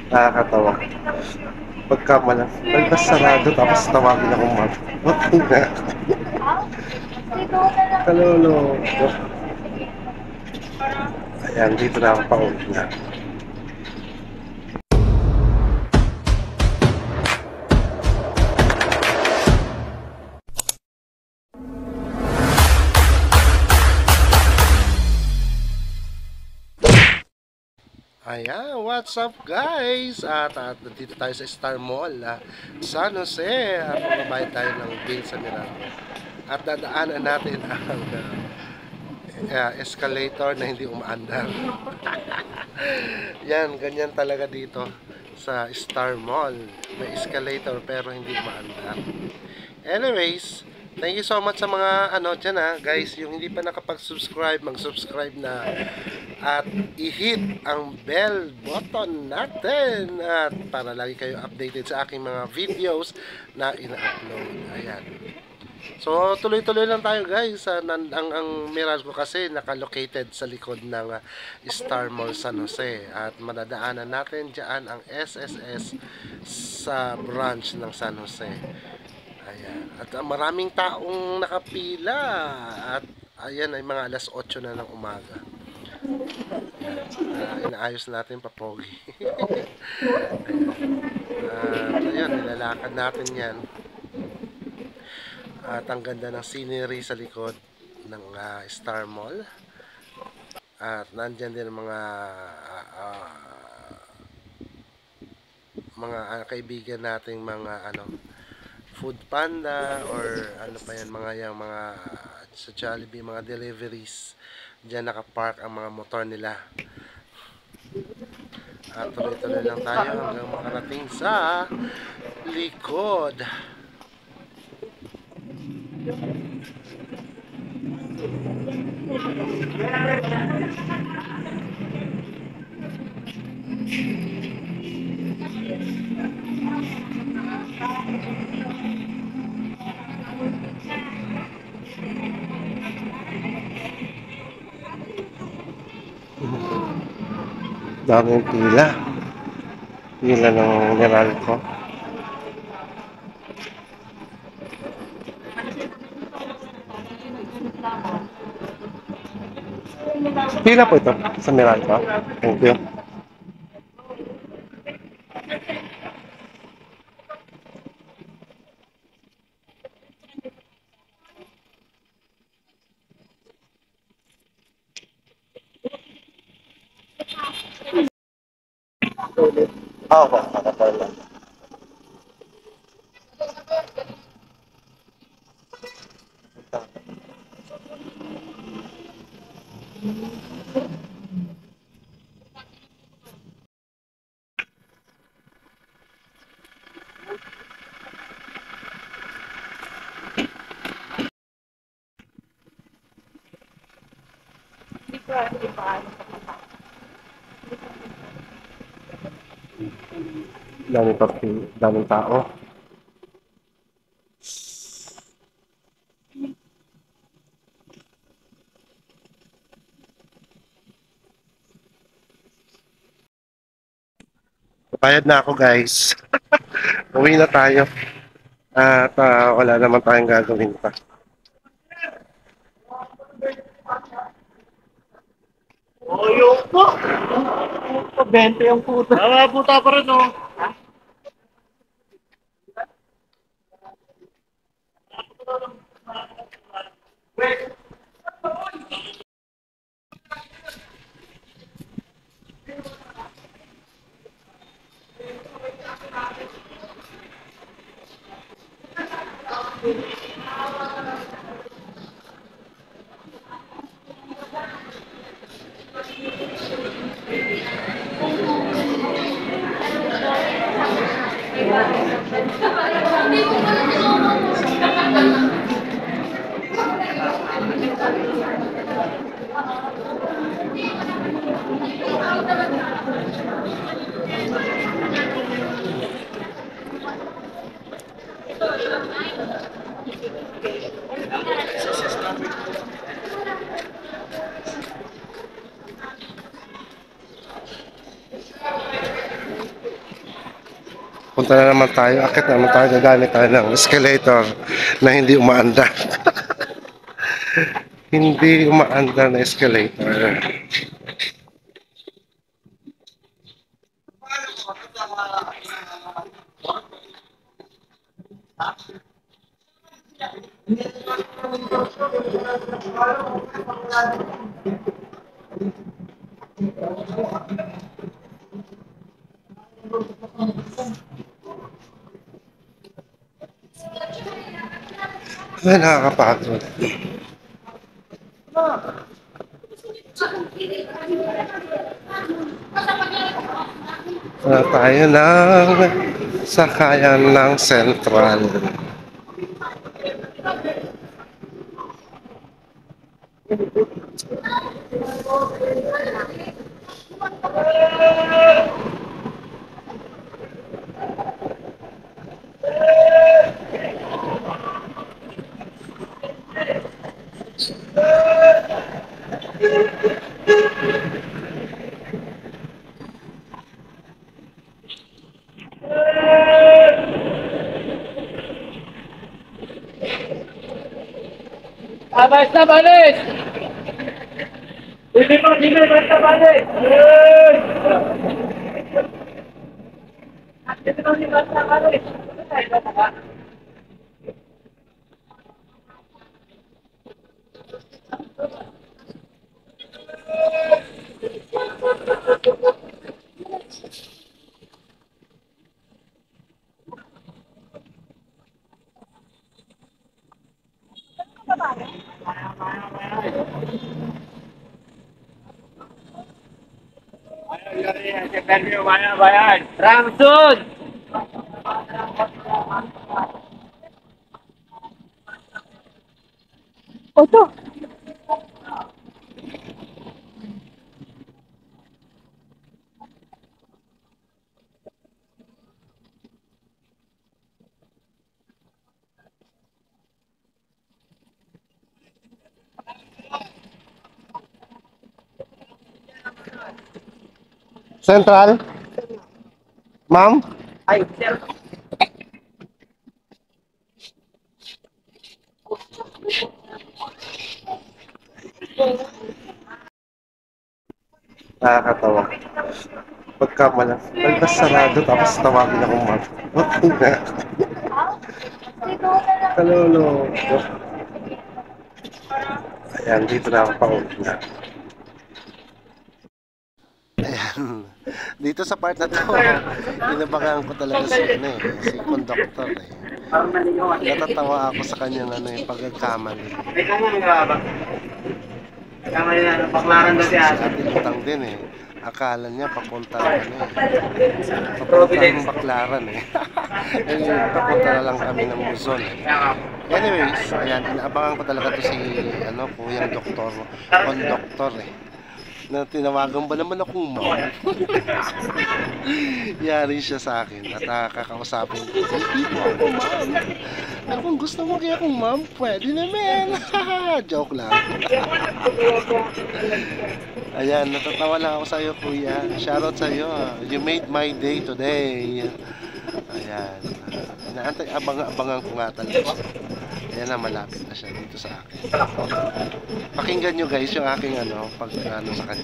Nakakatawa. Pagka malabas sarado tapos tawagin akong mag. Okay na. Kalolo. Ayan, dito na ako pauwi na. Ayan, what's up guys? At dito tayo sa Star Mall, San Jose. At mababayad tayo ng bill sa Meralco. At dadaanan natin ang escalator na hindi umaandar. Yan, ganyan talaga dito sa Star Mall. May escalator pero hindi umaandar. Anyways, thank you so much sa mga dyan guys, yung hindi pa nakapag-subscribe, mag-subscribe na at i-hit ang bell button natin at para lagi kayo updated sa aking mga videos na ina-upload. Ayan. So, tuloy-tuloy lang tayo guys. Ang Meralco kasi nakalocated sa likod ng Star Mall San Jose. At madadaanan natin dyan ang SSS sa branch ng San Jose. Ayan. At maraming taong nakapila. At ayan ay mga alas 8 na ng umaga. Inaayos natin papogi. At ayan, nilalakad natin yan. At ang ganda ng scenery sa likod ng Star Mall. At nandyan din mga kaibigan nating mga Food Panda or ano pa yan, mga sa Jollibee, mga deliveries. Diyan nakapark ang mga motor nila. At tuloy-tuloy lang tayo hanggang makarating sa likod. Daming pila. Pila ng Meralco. Pila po ito sa Meralco. Thank you. Oo, nakapala. Daming tao. Bayad na ako guys. Uwi na tayo. At wala naman tayong gagawin pa. Yung po. 20 ang puta. Puta pa rin, oh. Punta na naman tayo. Akit na naman tayo. Gagamit tayo ng escalator na hindi umaandar. Hindi umaandar na escalator. Ay, nakakapagod. Tayo ng sakayan ng Central. Basta balik! Hindi, basta balik! Basta balik! Ramsud! Oto! Central? Ma'am? Ay, sir. Nakakatawa. Pagka pagka sarado tapos tawagin akong ma'am. Kalolo. Ayan, dito na ako pauwi na. Ayan. Dito sa part na to, inabagan ko talaga si, si conductor eh. Natatawa ako sa kanyang pagkakamali. Kamali na, baklaran daw Si si ate. Ate Lutang din eh. Akala niya papunta papuntang Baclaran eh. Papunta na lang kami ng Luzon eh. Anyways, ayan, inaabangan ko talaga to si kuyang doktor, conductor eh. Na tinawagan ba naman akong ma'am? Yari siya sa akin at kakausapin ko. Hindi po ako ma'am. Pero kung gusto mo kaya akong ma'am, pwede naman. Joke lang. Ayan, natatawa lang ako sa iyo kuya. Shoutout sa iyo. You made my day today. Ayan. Inaantay, abangan ko nga talaga. Ayan na, malapit na siya dito sa akin. Pakinggan nyo guys yung aking pag sa kanya.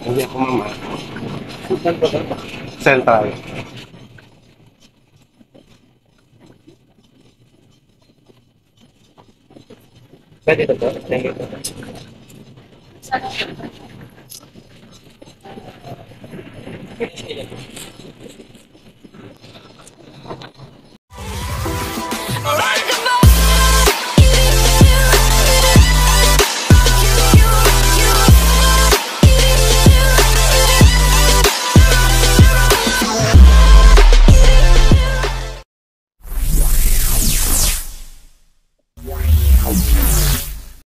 Hindi ako mama. Central. Pwede ito po? Thank you.